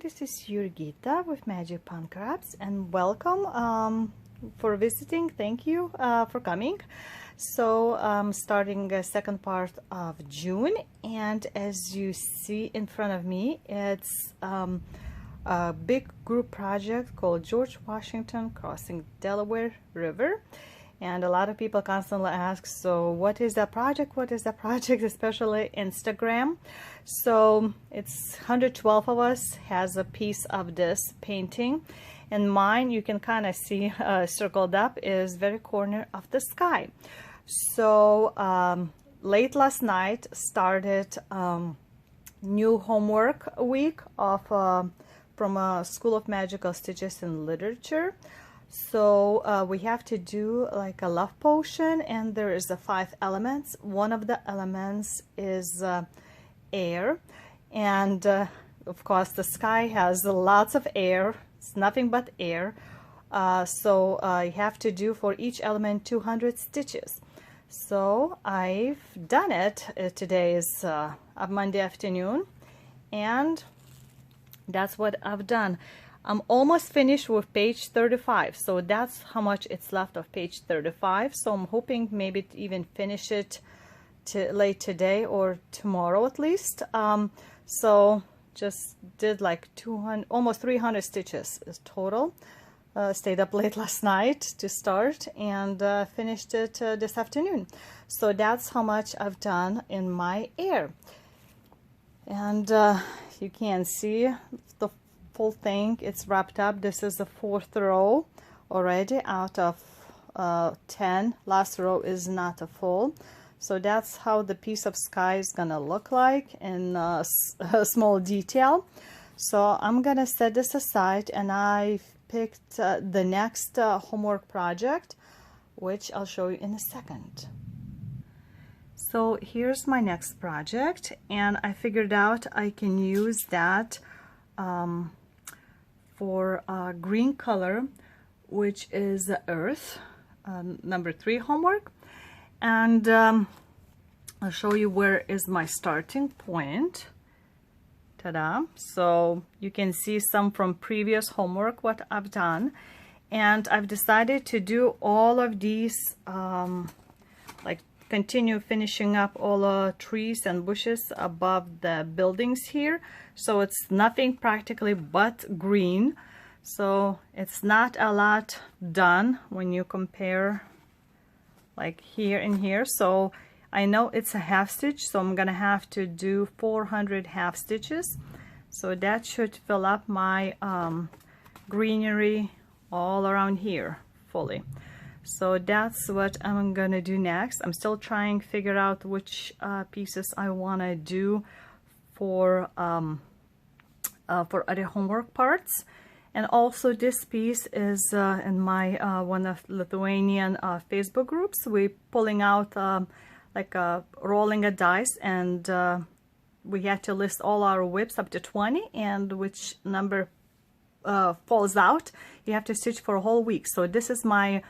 this is Jurgita with Magic Pond Crafts, and welcome for visiting. Thank you for coming. So starting the second part of June, and as you see in front of me, it's a big group project called George Washington Crossing Delaware River. And a lot of people constantly ask, so what is that project? What is that project? Especially Instagram. So it's 112 of us has a piece of this painting. And mine, you can kind of see circled up, is very corner of the sky. So late last night started new homework week of from a School of Magical Stitches and Literature. So we have to do like a love potion, and there is the 5 elements. One of the elements is air, and of course the sky has lots of air. It's nothing but air. So you have to do for each element 200 stitches. So I've done it. Today is Monday afternoon, and that's what I've done. I'm almost finished with page 35, so that's how much it's left of page 35. So I'm hoping maybe to even finish it late today or tomorrow at least. So just did like 200, almost 300 stitches is total. Stayed up late last night to start, and finished it this afternoon. So that's how much I've done in my air. And you can see the full thing. It's wrapped up. This is the 4th row already out of 10. Last row is not a full. So that's how the piece of sky is gonna look like in a small detail. So I'm gonna set this aside, and I picked the next homework project, which I'll show you in a second. So here's my next project, and I figured out I can use that for green color, which is the earth, number 3 homework. And I'll show you where is my starting point. Ta-da! So you can see some from previous homework what I've done, and I've decided to do all of these like continue finishing up all the trees and bushes above the buildings here. So it's nothing practically but green. So it's not a lot done when you compare like here and here. So I know it's a half stitch, so I'm gonna have to do 400 half stitches. So that should fill up my greenery all around here fully. So that's what I'm gonna do next. I'm still trying to figure out which pieces I wanna do for other homework parts. And also this piece is in my one of Lithuanian Facebook groups. We're pulling out like rolling a dice, and we had to list all our whips up to 20, and which number falls out, you have to stitch for a whole week. So this is my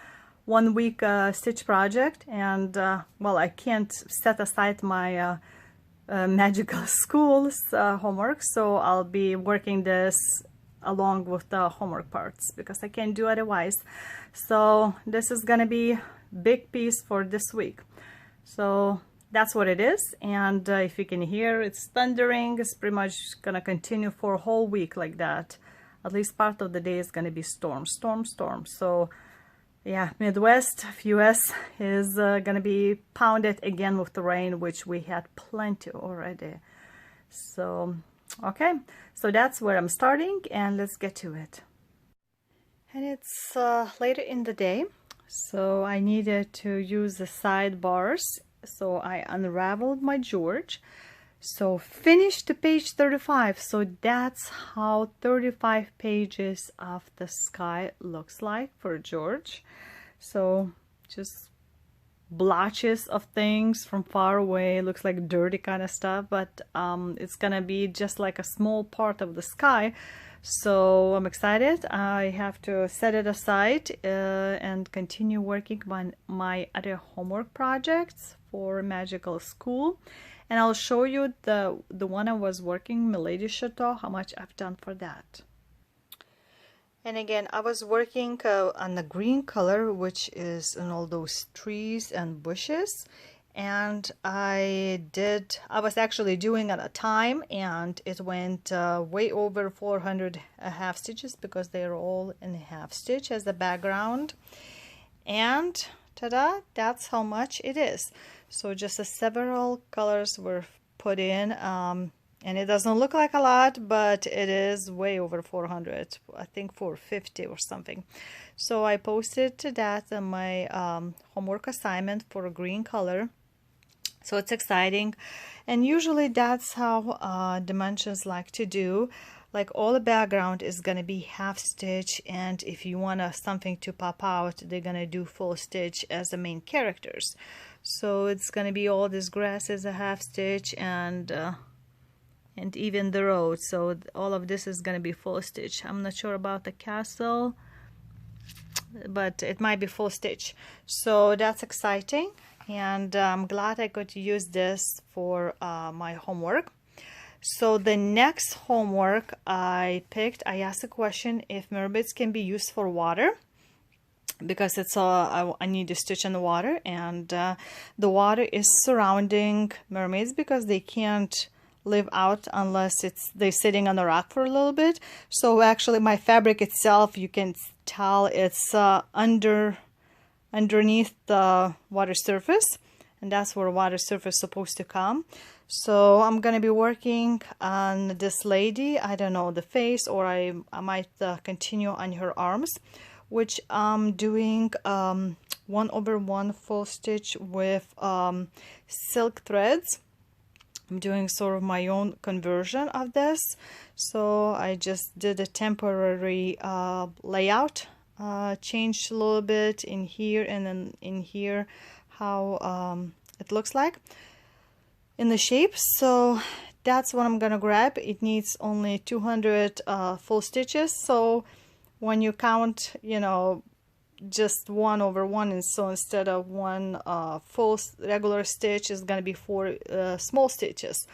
1 week stitch project, and well, I can't set aside my magical school's homework, so I'll be working this along with the homework parts because I can't do otherwise. So this is gonna be big piece for this week. So that's what it is, and if you can hear it's thundering, it's pretty much gonna continue for a whole week like that. At least part of the day is gonna be storm. So yeah, Midwest US is gonna be pounded again with the rain, which we had plenty already. So okay, so that's where I'm starting, and let's get to it. And it's later in the day, so I needed to use the sidebars. So I unraveled my George. So finished the page 35. So that's how 35 pages of the sky looks like for George. So just blotches of things from far away, looks like dirty kind of stuff, but it's gonna be just like a small part of the sky. So I'm excited. I have to set it aside and continue working on my other homework projects for magical school. And I'll show you the one I was working, Milady Chateau, how much I've done for that. And again, I was working on the green color, which is in all those trees and bushes. And I was actually doing at a time, and it went way over 400 half stitches because they're all in half stitch as the background. And ta-da, that's how much it is. So just several colors were put in, and it doesn't look like a lot, but it is way over 400, I think 450 or something. So I posted that in my homework assignment for a green color. So it's exciting. And usually that's how dimensions like to do. Like all the background is going to be half stitch, and if you want something to pop out, they're going to do full stitch as the main characters. So it's going to be all this grass as a half stitch, and even the road. So all of this is going to be full stitch. I'm not sure about the castle, but it might be full stitch. So that's exciting, and I'm glad I could use this for my homework. So the next homework I asked a question if mermaids can be used for water, because it's I need to stitch in the water, and the water is surrounding mermaids because they can't live out unless they're sitting on the rock for a little bit. So actually my fabric itself, you can tell it's underneath the water surface, and that's where water surface is supposed to come. So I'm gonna be working on this lady, I don't know, the face, or I might continue on her arms, which I'm doing 1/1 full stitch with silk threads. I'm doing sort of my own conversion of this. So I just did a temporary layout, changed a little bit in here and then in here how it looks like in the shape. So that's what I'm gonna grab. It needs only 200 full stitches. So when you count, you know, just 1/1, and so instead of one full regular stitch is going to be 4 small stitches.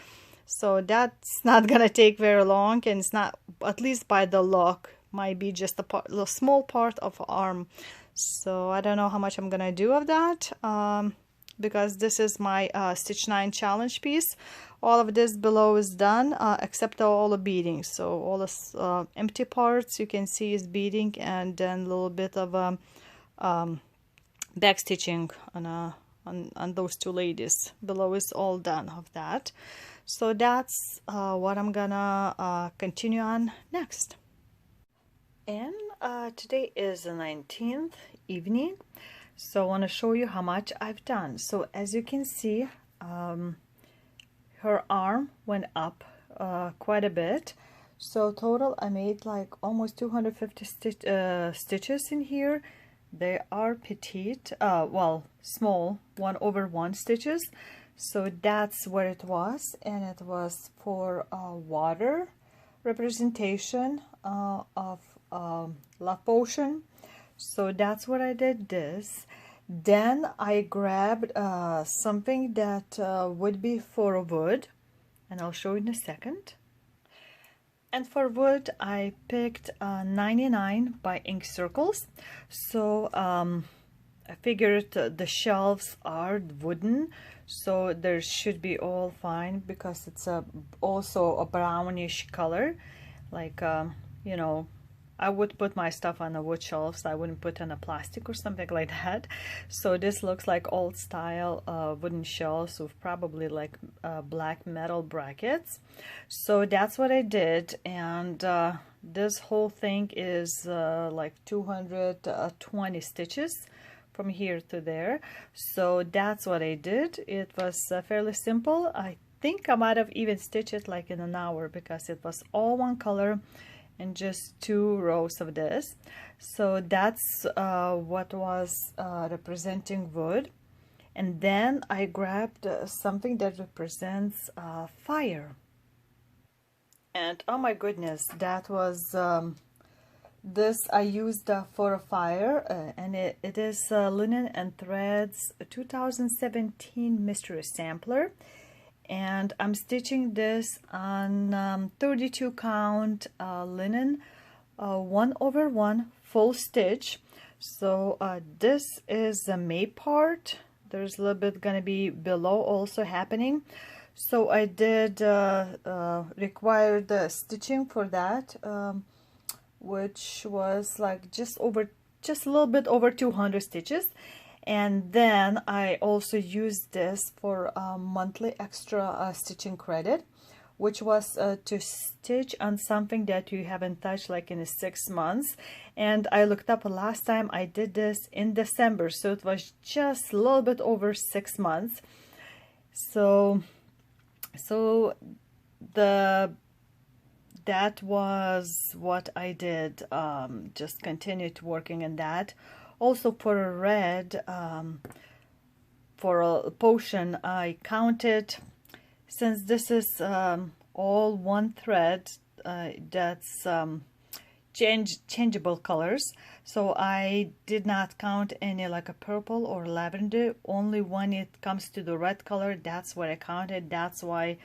So that's not going to take very long, and it's not, at least by the look, might be just a small part of arm. So I don't know how much I'm going to do of that, because this is my Stitch 9 challenge piece. All of this below is done, except all the beading. So all the empty parts you can see is beading, and then a little bit of back stitching on those two ladies. Below is all done of that. So that's what I'm gonna continue on next. And today is the 19th evening, so I want to show you how much I've done. So as you can see, her arm went up quite a bit. So total I made like almost 250 stitches in here. They are petite, well, small 1/1 stitches. So that's what it was, and it was for water representation of love potion. So that's what I did this. Then I grabbed something that would be for wood, and I'll show you in a second. And for wood, I picked 99 by Ink Circles. So I figured the shelves are wooden, so there should be all fine, because it's also a brownish color. Like, you know, I would put my stuff on the wood shelves. I wouldn't put on a plastic or something like that. So this looks like old style wooden shelves with probably like black metal brackets. So that's what I did, and this whole thing is like 220 stitches from here to there. So that's what I did. It was fairly simple. I think I might have even stitched it like in an hour, because it was all one color and just 2 rows of this. So that's what was representing wood. And then I grabbed something that represents fire. And oh my goodness, that was this I used for a fire, and it is Linen and Threads 2017 Mystery Sampler. and I'm stitching this on 32 count linen 1/1 full stitch. So this is the May part. There's a little bit gonna be below also happening. So I did require the stitching for that, which was like just a little bit over 200 stitches. And then I also used this for monthly extra stitching credit, which was to stitch on something that you haven't touched like in 6 months. And I looked up last time I did this in December, so it was just a little bit over 6 months. So that was what I did. Just continued working on that. Also for a red, for a potion, I counted, since this is all one thread, that's changeable colors, so I did not count any like a purple or lavender. Only when it comes to the red color, that's what I counted. That's why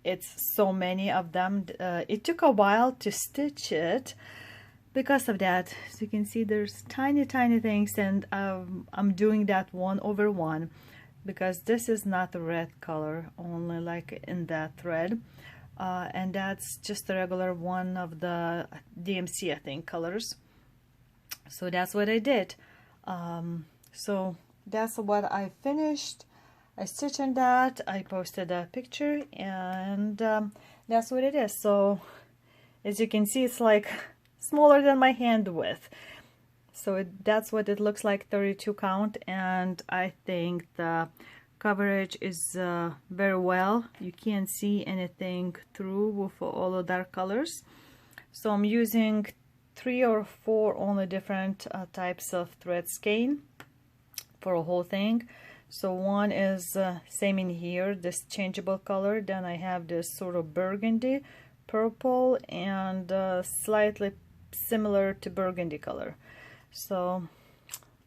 it's so many of them. It took a while to stitch it because of that. As you can see, there's tiny things, and I'm doing that 1/1 because this is not the red color, only like in that thread, and that's just a regular one of the DMC, I think, colors. So that's what I did. So that's what I finished. I stitched on that, I posted a picture, and that's what it is. So as you can see, it's like smaller than my hand width. So that's what it looks like, 32 count, and I think the coverage is very well. You can't see anything through with all the dark colors. So I'm using 3 or 4 only different types of thread skein for a whole thing. So one is same in here, this changeable color. Then I have this sort of burgundy, purple, and slightly similar to burgundy color. So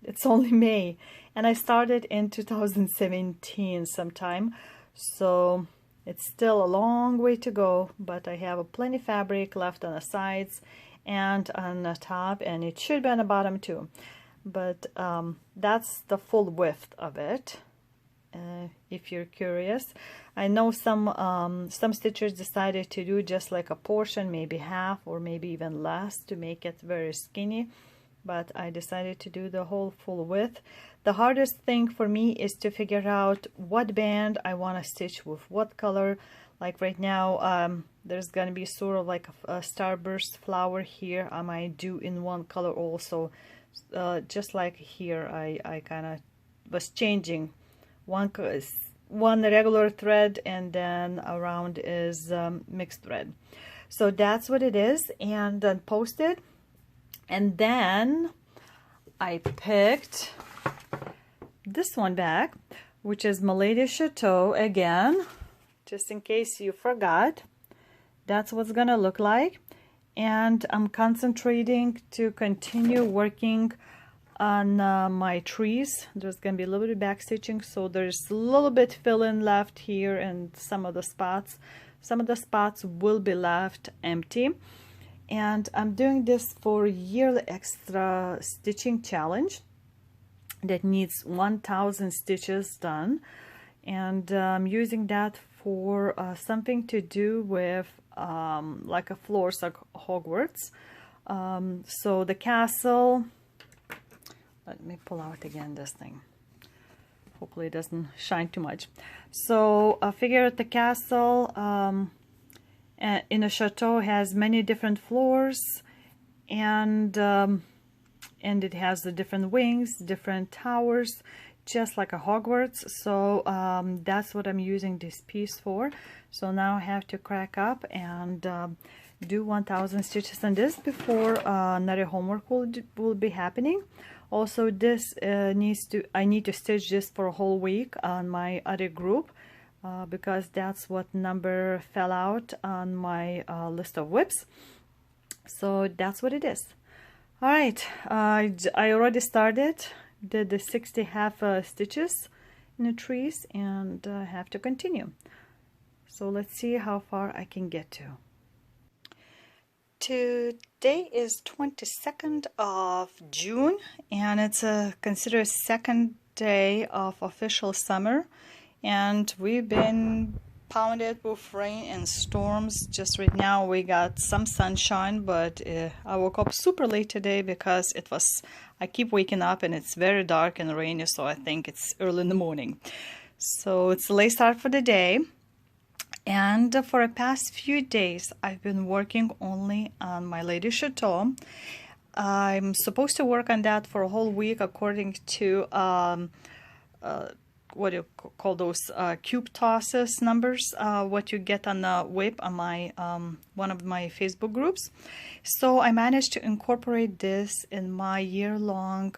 it's only May, and I started in 2017 sometime, so it's still a long way to go, but I have plenty fabric left on the sides and on the top, and it should be on the bottom too. But that's the full width of it, if you're curious. I know some stitchers decided to do just like a portion, maybe half or maybe even less, to make it very skinny, but I decided to do the whole full width. The hardest thing for me is to figure out what band I want to stitch with what color. Like right now, there's gonna be sort of like a starburst flower here. I might do in one color also. Just like here, I kind of was changing one regular thread, and then around is mixed thread. So that's what it is, and then posted. And then I picked this one back, which is Milady Chateau again, just in case you forgot. That's what's gonna look like. And I'm concentrating to continue working on my trees. There's gonna be a little bit of back stitching, so there's a little bit fill-in left here, and some of the spots will be left empty. And I'm doing this for yearly extra stitching challenge that needs 1,000 stitches done, and I'm using that for something to do with like a floors like Hogwarts. So the castle, let me pull out again this thing, hopefully it doesn't shine too much. So I figured the castle in a chateau has many different floors, and it has the different wings, different towers, just like a Hogwarts. So that's what I'm using this piece for. So now I have to crack up and do 1,000 stitches on this before another homework will be happening. Also, this I need to stitch this for a whole week on my other group, because that's what number fell out on my list of whips. So that's what it is. All right, I already started, did the 60 half stitches in the trees, and I have to continue. So let's see how far I can get to. Today is 22nd of June, and it's considered second day of official summer, and we've been pounded with rain and storms. Just right now we got some sunshine, but I woke up super late today because I keep waking up and it's very dark and rainy, so I think it's early in the morning. So it's a late start for the day. And for the past few days, I've been working only on Milady Chateau. I'm supposed to work on that for a whole week according to what do you call those cube tosses numbers, what you get on the whip on my one of my Facebook groups. So I managed to incorporate this in my year-long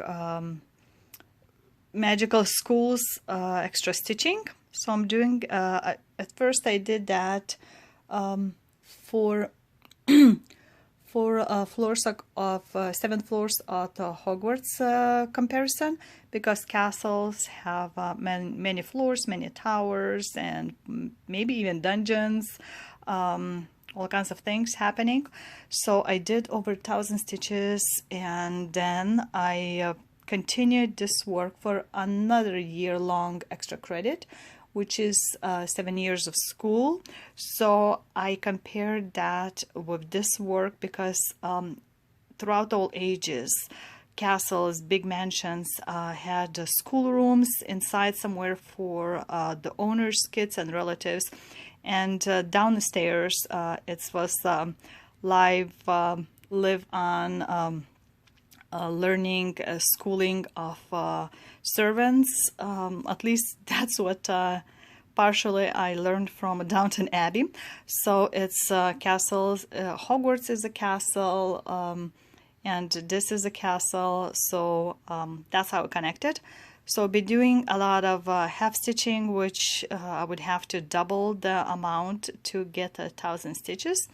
magical schools extra stitching. So I'm doing, at first I did that for floors of 7 floors of the Hogwarts comparison, because castles have many floors, many towers, and maybe even dungeons, all kinds of things happening. So I did over 1,000 stitches, and then I continued this work for another year-long extra credit, which is 7 years of school. So I compared that with this work because throughout all ages, castles, big mansions had schoolrooms inside somewhere for the owners' kids and relatives. And down the stairs, it was live-on learning, schooling of servants. At least that's what partially I learned from Downton Abbey. So it's castles. Hogwarts is a castle, and this is a castle. So that's how it connected. So I'll be doing a lot of half stitching, which I would have to double the amount to get 1,000 stitches.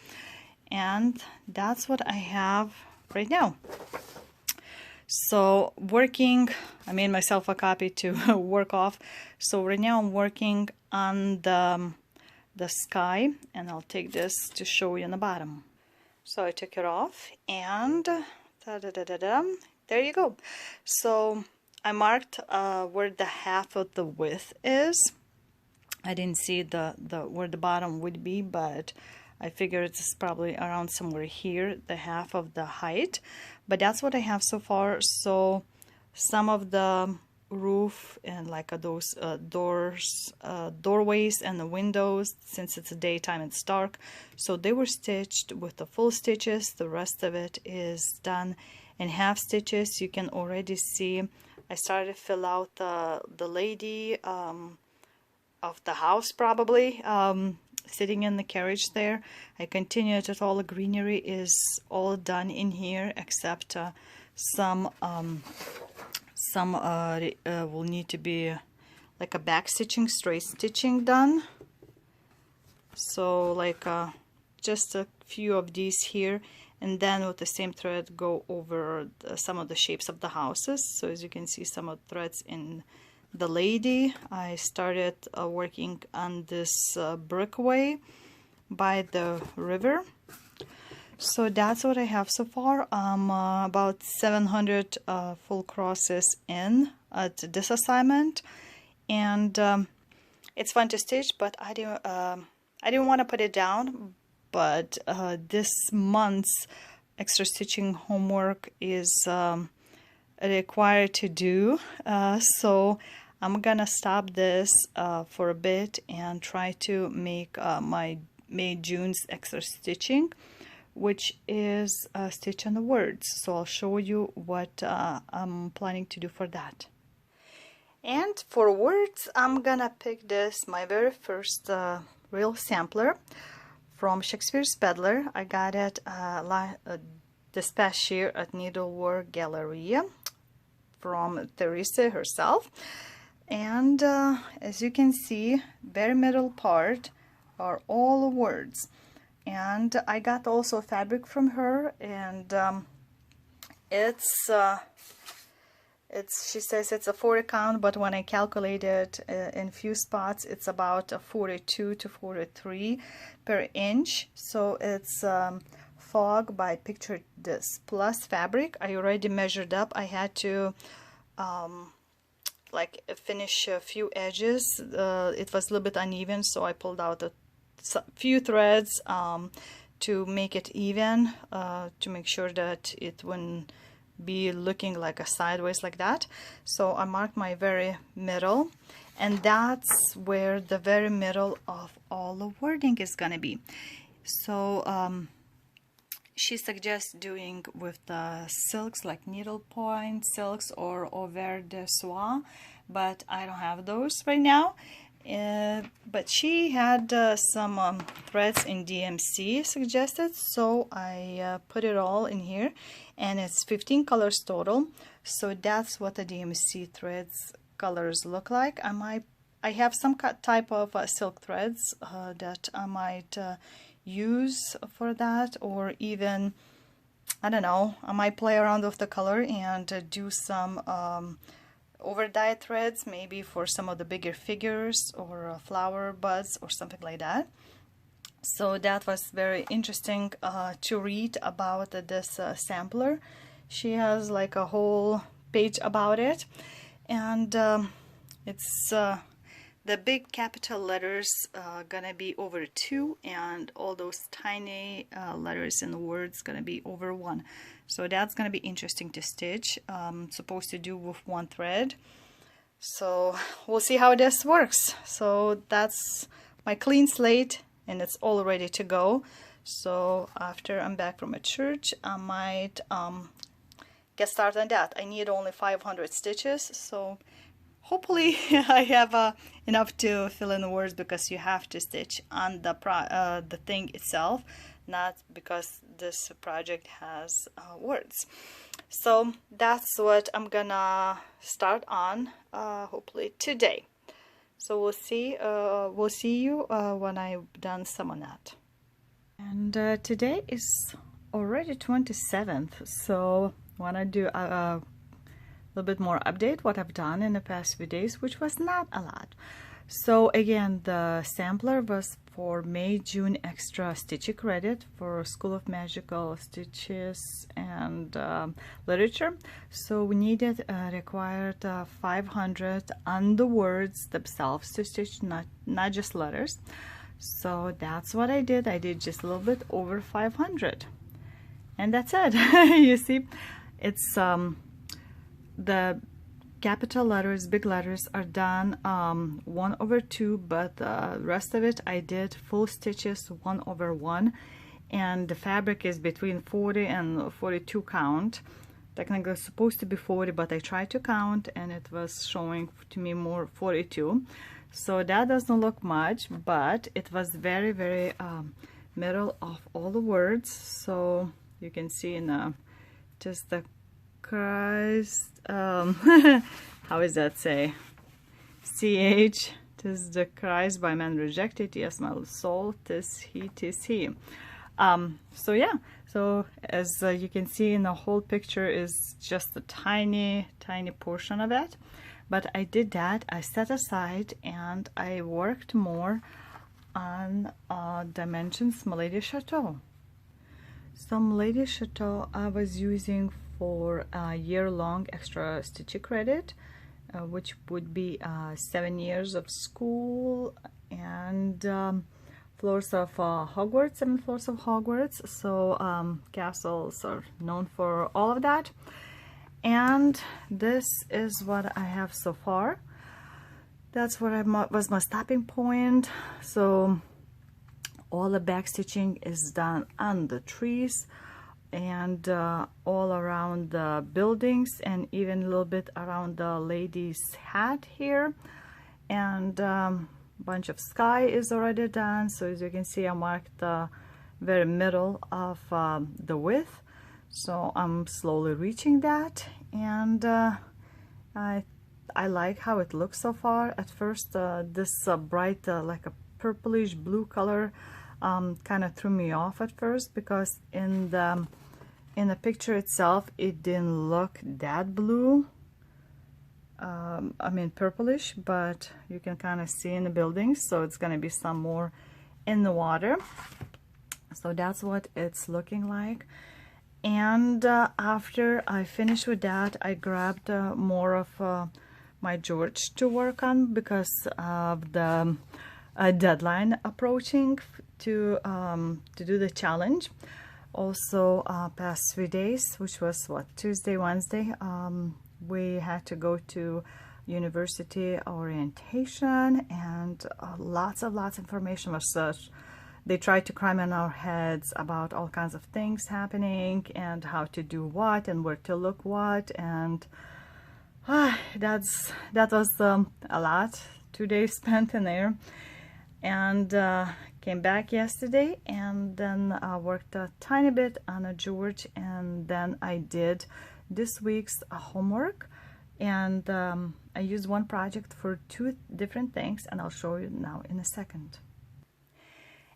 And that's what I have right now. So working, I made myself a copy to work off. So right now I'm working on the sky, and I'll take this to show you on the bottom. So I took it off, and there you go. So I marked where the half of the width is. I didn't see where the bottom would be, but I figure it's probably around somewhere here, the half of the height. But that's what I have so far. So some of the roof and like those doorways and the windows, since it's a daytime, it's dark, so they were stitched with the full stitches. The rest of it is done in half stitches. You can already see I started to fill out the lady of the house, probably sitting in the carriage there. I continued that all the greenery is all done in here, except some will need to be like a back stitching, straight stitching done. So like just a few of these here, and then with the same thread go over some of the shapes of the houses. So as you can see, some of the threads in the lady. I started working on this brickway by the river. So that's what I have so far. I'm about 700 full crosses in at this assignment, and it's fun to stitch, but I didn't want to put it down. But this month's extra stitching homework is required to do, so I'm gonna stop this for a bit and try to make my May-June's extra stitching, which is stitch on the words. So I'll show you what I'm planning to do for that. And for words, I'm gonna pick this, my very first real sampler from Shakespeare's Peddler. I got it this past year at Needlework Galleria from Teresa herself. And as you can see, very middle part are all words. And I got also She says it's a 40 count, but when I calculate it in few spots, it's about a 42 to 43 per inch. So it's fog by Picture This plus fabric. I already measured up. I had to like finish a few edges. It was a little bit uneven, so I pulled out a few threads to make it even, to make sure that it wouldn't be looking like a sideways like that. So I marked my very middle, and that's where the very middle of all the wording is gonna be. So she suggests doing with the silks, like needlepoint silks or over de soie, but I don't have those right now. But she had some threads in DMC suggested, so I put it all in here, and it's 15 colors total. So that's what the DMC threads colors look like. I have some type of silk threads that I might use for that, or even, I don't know, I might play around with the color and do some over dye threads, maybe for some of the bigger figures or flower buds or something like that. So that was very interesting to read about this sampler. She has like a whole page about it, and it's the big capital letters gonna be over 2, and all those tiny letters in the words gonna be over 1. So that's gonna be interesting to stitch. Supposed to do with 1 thread. So we'll see how this works. So that's my clean slate, and it's all ready to go. So after I'm back from a church, I might get started on that. I need only 500 stitches, so hopefully I have enough to fill in the words, because you have to stitch on the thing itself, not because this project has words. So that's what I'm gonna start on hopefully today. So we'll see you when I've done some of that. And today is already 27th, so I want to do a little bit more update what I've done in the past few days, which was not a lot. So again, the sampler was for May-June extra stitching credit for School of Magical Stitches and Literature. So we needed required 500 on the words themselves to stitch, not just letters. So that's what I did. I did just a little bit over 500, and that's it. You see, it's the capital letters, big letters are done 1/2, but the rest of it I did full stitches 1/1, and the fabric is between 40 and 42 count. Technically it's supposed to be 40, but I tried to count and it was showing to me more 42. So that doesn't look much, but it was very, very middle of all the words. So you can see in just the Christ, how is that say? CH, tis the Christ by man rejected, yes, my soul, tis he, tis he. So yeah, so as you can see in the whole picture is just a tiny, tiny portion of it. But I did that, I set aside, and I worked more on Dimensions Milady Chateau. So Milady Chateau I was using for a year-long extra stitching credit, which would be 7 years of school and floors of Hogwarts, 7 floors of Hogwarts. So castles are known for all of that. And this is what I have so far. That's what was my stopping point. So all the back stitching is done on the trees and all around the buildings, and even a little bit around the lady's hat here. And bunch of sky is already done. So as you can see, I marked the very middle of the width. So I'm slowly reaching that, and I like how it looks so far. At first, this bright, like a purplish blue color kind of threw me off at first, because in the picture itself, it didn't look that blue. I mean purplish, but you can kind of see in the buildings, so it's going to be some more in the water. So that's what it's looking like. And after I finished with that, I grabbed more of my George to work on because of the deadline approaching to do the challenge. Also, past 3 days, which was what, Tuesday, Wednesday, we had to go to university orientation, and lots of information was searched. They tried to cram in our heads about all kinds of things happening and how to do what and where to look what, and that was a lot. 2 days spent in there, and came back yesterday, and then worked a tiny bit on a George, and then I did this week's homework, and I used one project for 2 different things, and I'll show you now in a second.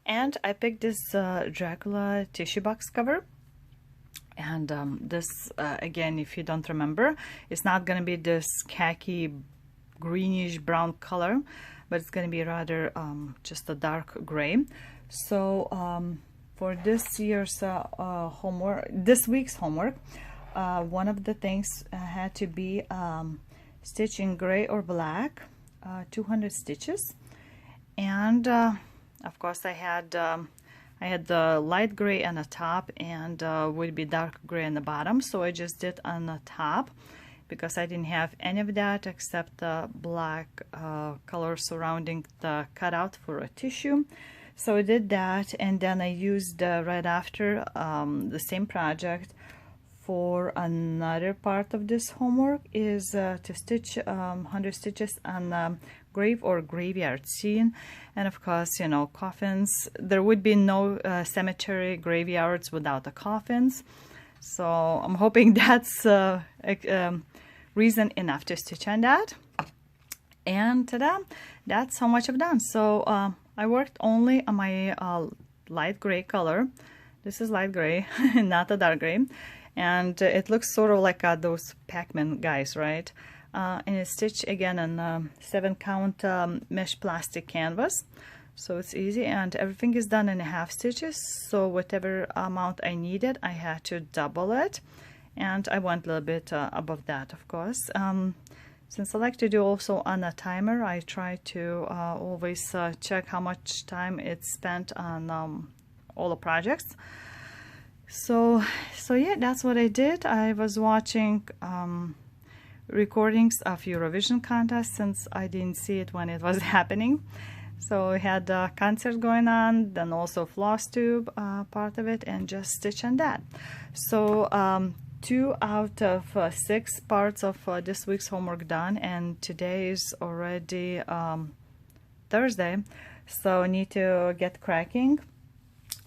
And I picked this Dracula tissue box cover, and this again, if you don't remember, it's not going to be this khaki greenish brown color, but it's going to be rather just a dark gray. So for this year's homework, this week's homework, one of the things had to be stitch in gray or black, 200 stitches, and of course I had the light gray on the top, and would be dark gray on the bottom, so I just did on the top because I didn't have any of that except the black color surrounding the cutout for a tissue. So I did that, and then I used right after the same project for another part of this homework is to stitch 100 stitches on grave or graveyard scene. And of course, you know, coffins. There would be no cemetery graveyards without the coffins. So I'm hoping that's reason enough to stitch on that. And ta-da! That's how much I've done. So I worked only on my light gray color. This is light gray, not a dark gray. And it looks sort of like those Pac-Man guys, right? And it's stitched again on 7-count mesh plastic canvas. So it's easy, and everything is done in half stitches. So whatever amount I needed, I had to double it. And I went a little bit above that, of course. Since I like to do also on a timer, I try to always check how much time it's spent on all the projects. So yeah, that's what I did. I was watching recordings of Eurovision contest since I didn't see it when it was happening. So we had a concert going on, then also Flosstube part of it, and just stitch on that. So 2 out of 6 parts of this week's homework done, and today is already Thursday, so I need to get cracking.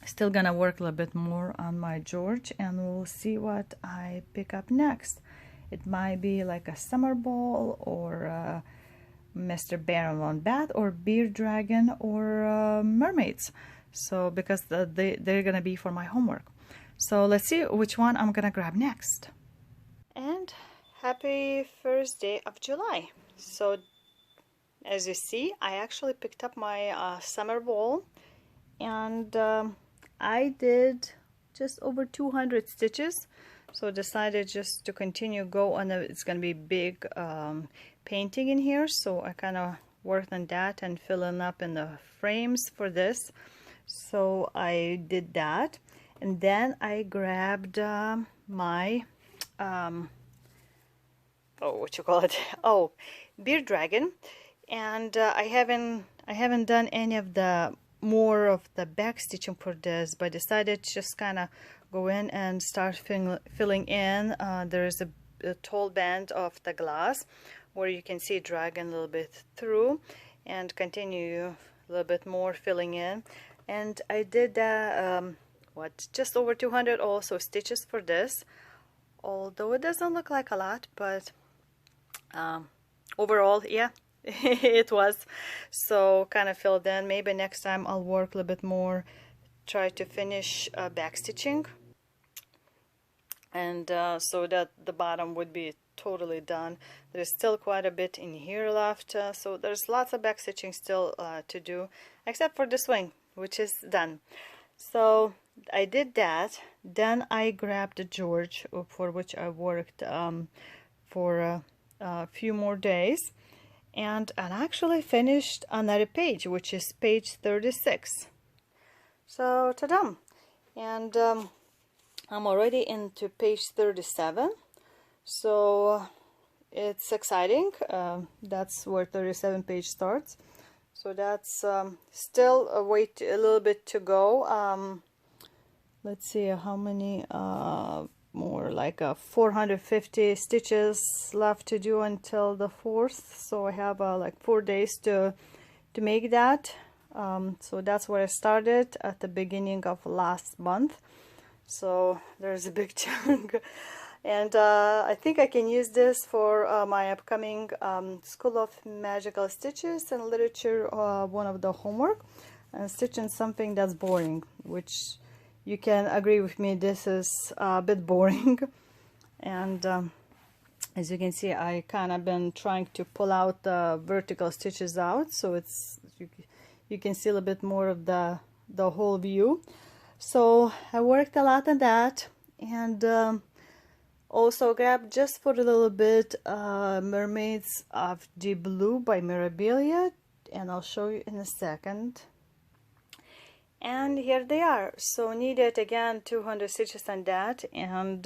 Still gonna work a little bit more on my George, and we'll see what I pick up next. It might be like a summer ball, or Mr. Bear and One Bat, or Beer Dragon, or mermaids. So because they're gonna be for my homework. So let's see which one I'm gonna grab next. And happy first day of July. So as you see, I actually picked up my summer ball, and I did just over 200 stitches. So decided just to continue go on it's gonna be big painting in here, so I kind of worked on that and filling up in the frames for this. So I did that, and then I grabbed my Beer Dragon, and I haven't done any of the more of the back stitching for this, but decided to just kind of go in and start filling in. There is a tall band of the glass where you can see dragging a little bit through, and continue a little bit more filling in. And I did just over 200 also stitches for this, although it doesn't look like a lot, but overall, yeah, it was. So kind of filled in. Maybe next time I'll work a little bit more, try to finish back stitching. and so that the bottom would be totally done. There's still quite a bit in here left, so there's lots of back stitching still to do, except for this wing, which is done. So I did that. Then I grabbed the George, for which I worked for a few more days, and I actually finished another page, which is page 36. So ta-da! And I'm already into page 37, so it's exciting. That's where 37 page starts. So that's still a little bit to go. Let's see how many more, like 450 stitches left to do until the 4th. So I have like 4 days to make that. So that's where I started at the beginning of last month. So there's a big chunk. And I think I can use this for my upcoming School of Magical Stitches and Literature, one of the homework, and stitching something that's boring, which you can agree with me, this is a bit boring. And as you can see, I kind of been trying to pull out the vertical stitches out, so it's you can see a little bit more of the whole view. So I worked a lot on that, and also grabbed just for a little bit Mermaids of the Blue by Mirabilia, and I'll show you in a second. And here they are. So needed again 200 stitches on that, and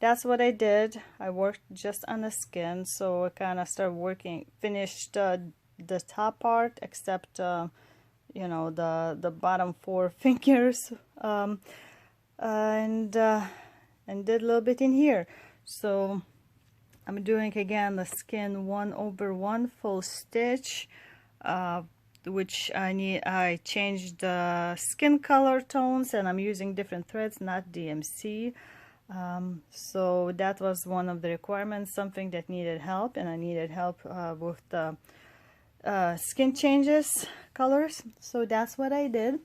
that's what I did. I worked just on the skin, so I kind of started finished the top part, except you know, the bottom 4 fingers, and did a little bit in here. So I'm doing again the skin 1/1 full stitch, which I changed the skin color tones, and I'm using different threads, not DMC. So that was one of the requirements, something that needed help, and I needed help with the skin changes colors. So that's what I did.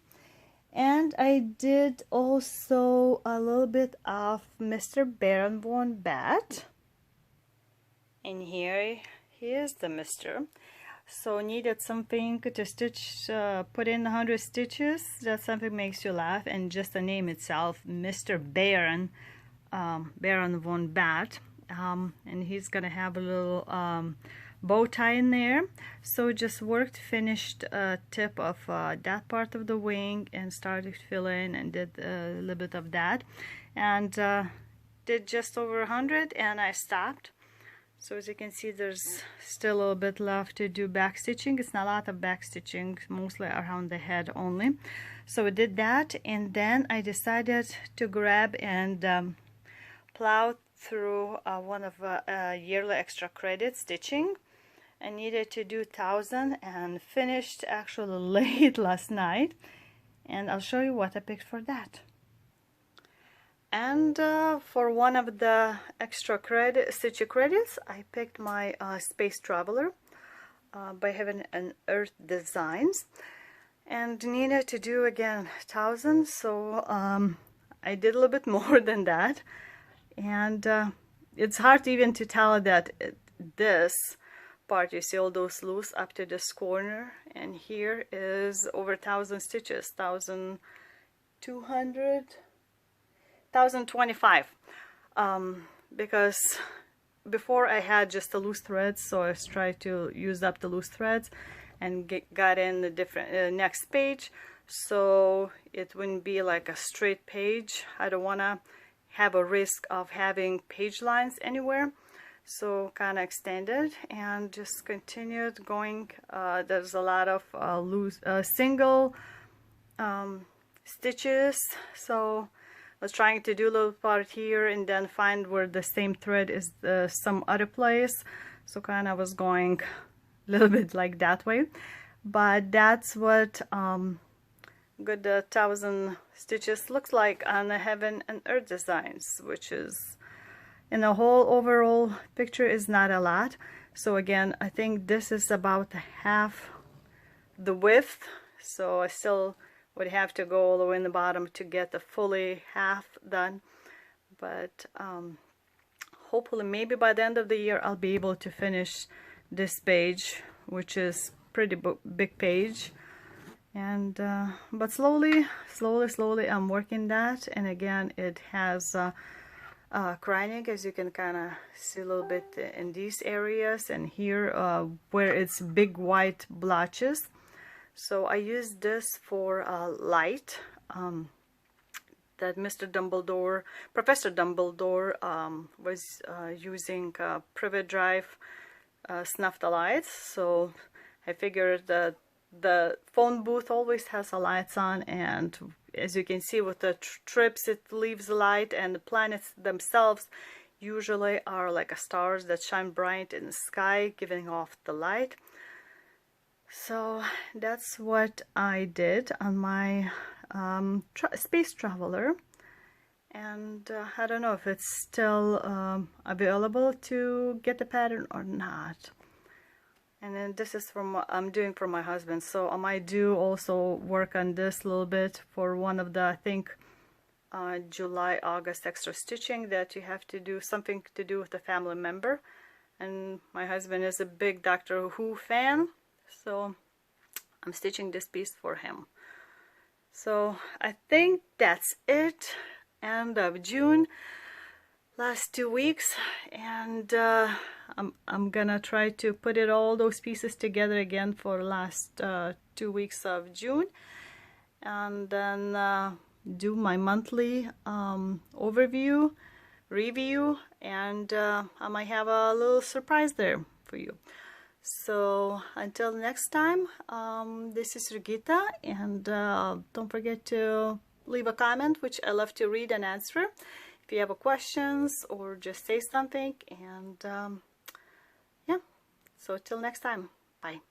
And I did also a little bit of Mr. Baron Bat, and here he is, the Mr. So needed something to stitch, put in 100 stitches. That something makes you laugh, and just the name itself, Mr. Baron von Bat, and he's gonna have a little bow tie in there. So just finished tip of that part of the wing, and started filling and did a little bit of that, and did just over 100, and I stopped. So as you can see, there's still a little bit left to do back stitching. It's not a lot of back stitching, mostly around the head only. So I did that, and then I decided to grab and plow through one of yearly extra credit stitching. I needed to do 1,000 and finished actually late last night, and I'll show you what I picked for that. And for one of the extra stitch credits, I picked my Space Traveler by Heaven and Earth Designs, and needed to do again 1,000. So I did a little bit more than that, and it's hard even to tell that this part, you see all those loose up to this corner, and here is over 1,000 stitches, 1,200. 1,025, because before I had just the loose threads, so I tried to use up the loose threads and got in the different next page, so it wouldn't be like a straight page. I don't want to have a risk of having page lines anywhere, so kind of extended and just continued going. There's a lot of loose single stitches, so I was trying to do a little part here and then find where the same thread is some other place, so kind of was going a little bit like that way. But that's what good 1,000 stitches looks like on the Heaven and Earth Designs, which is, in the whole overall picture, is not a lot. So again, I think this is about half the width, so I still would have to go all the way in the bottom to get the fully half done, but hopefully maybe by the end of the year I'll be able to finish this page, which is pretty big page. And but slowly I'm working that. And again, it has crying, as you can kind of see a little bit in these areas, and here where it's big white blotches. So I use this for light that Professor Dumbledore was using private drive snuff the lights. So I figured that the phone booth always has the lights on, and as you can see with the trips, it leaves light, and the planets themselves usually are like stars that shine bright in the sky, giving off the light. So that's what I did on my space traveler, and I don't know if it's still available to get the pattern or not. And then this is from what I'm doing for my husband, so I might do also work on this a little bit for one of the, I think, July, August extra stitching that you have to do something to do with a family member. And my husband is a big Doctor Who fan, so I'm stitching this piece for him. So I think that's it. End of June, last 2 weeks, and I'm gonna try to put all those pieces together again for last 2 weeks of June, and then do my monthly overview, review, and I might have a little surprise there for you. So until next time, this is Jurgita, and don't forget to leave a comment, which I love to read and answer if you have questions or just say something. And yeah, so till next time, bye.